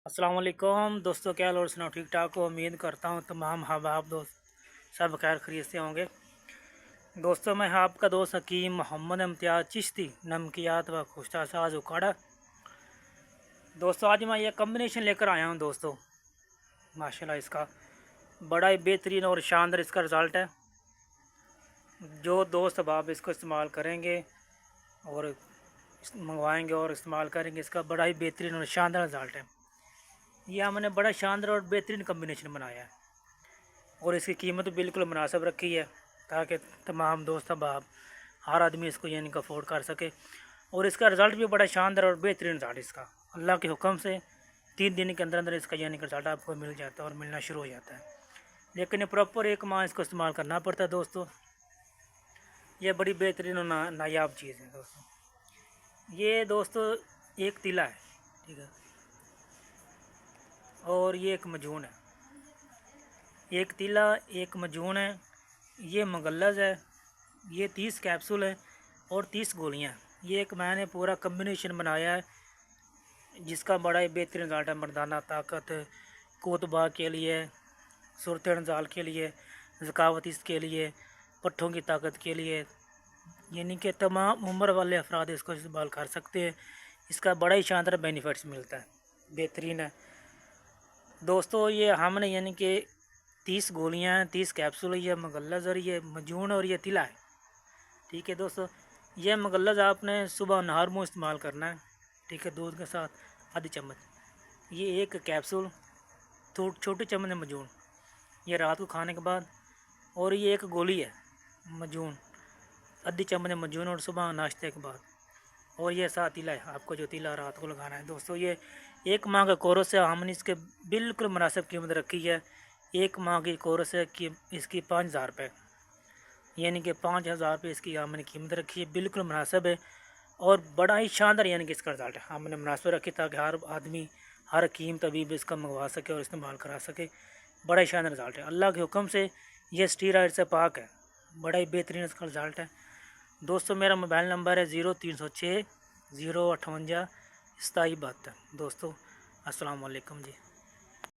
अस्सलाम वालेकुम दोस्तों, क्या हाल और सुनाओ, ठीक ठाक हो। उम्मीद करता हूँ तमाम हबाब दोस्त सब खैर खरीद से होंगे। दोस्तों, मैं आपका दोस्त हकीम मोहम्मद इम्तियाज़ चिश्ती नमकियात व खुश्ता साज उकाड़ा। दोस्तों, आज मैं ये कम्बिनेशन लेकर आया हूँ। दोस्तों माशाल्लाह इसका बड़ा ही बेहतरीन और शानदार इसका रिज़ल्ट है। जो दोस्त अब इसको इस्तेमाल करेंगे और मंगवाएंगे और इस्तेमाल करेंगे, इसका बड़ा ही बेहतरीन और शानदार रिज़ल्ट है। ये हमने बड़ा शानदार और बेहतरीन कम्बिनेशन बनाया है और इसकी कीमत बिल्कुल मुनासिब रखी है ताकि तमाम दोस्त अब हर आदमी इसको यानी कि अफोर्ड कर सके। और इसका रिज़ल्ट भी बड़ा शानदार और बेहतरीन रिज़ल्ट इसका अल्लाह के हुक्म से 3 दिन के अंदर अंदर इसका यानी कि रिज़ल्ट आपको मिल जाता है और मिलना शुरू हो जाता है। लेकिन ये प्रॉपर 1 माह इसको इस्तेमाल करना पड़ता है। दोस्तों, ये बड़ी बेहतरीन और नायाब चीज़ है। दोस्तों, ये दोस्तों एक तिला है, ठीक है, और ये एक मजून है। एक तिला एक मजून है, ये मगल्लज़ है, ये 30 कैप्सूल है और 30 गोलियाँ। ये एक मैंने पूरा कम्बिनेशन बनाया है जिसका बड़ा ही बेहतरीन रिज़ल्ट है। मर्दाना ताकत, कोतबा के लिए, सूरत नज़ाल के लिए, ज़कावतीस के लिए, पट्ठों की ताकत के लिए, यानी कि तमाम उम्र वाले अफराद इसको इस्तेमाल कर सकते हैं। इसका बड़ा ही शानदार बेनिफिट्स मिलता है, बेहतरीन है। दोस्तों, ये हमने यानी कि 30 गोलियाँ हैं, 30 कैप्सूल है, ये मगल्लज़ और ये मजून और ये तिला है, ठीक है। दोस्तों, ये मगल्लज़ आपने सुबह नहर मुँह इस्तेमाल करना है, ठीक है, दूध के साथ आधी चम्मच। ये एक कैप्सूल छोटी चम्मच मजून, ये रात को खाने के बाद। और ये एक गोली है मजून, आधी चम्मच मजून और सुबह नाश्ते के बाद। और ये साथ तिला है, आपको जो तिला रात को लगाना है। दोस्तों, ये 1 माह के कोर्स से हमने इसके बिल्कुल मुनासिब कीमत रखी है। 1 माह की कोर्स है कि इसकी 5000 रुपये, यानी कि 5000 रुपये इसकी हमने कीमत रखी है, बिल्कुल मुनासिब है और बड़ा ही शानदार यानी कि इसका रिज़ल्ट है। हमने मुनासिब रखी ताकि हर आदमी, हर हकीम तबीब इसका मंगवा सके और इस्तेमाल करा सके। बड़ा ही शानदार रिज़ल्ट है, अल्लाह के हुक्म से ये स्टीरॉइड से पाक है। बड़ा ही बेहतरीन इसका रिज़ल्ट है। दोस्तों, मेरा मोबाइल नंबर है 0306 058 2772। दोस्तों, अस्सलाम वालेकुम जी।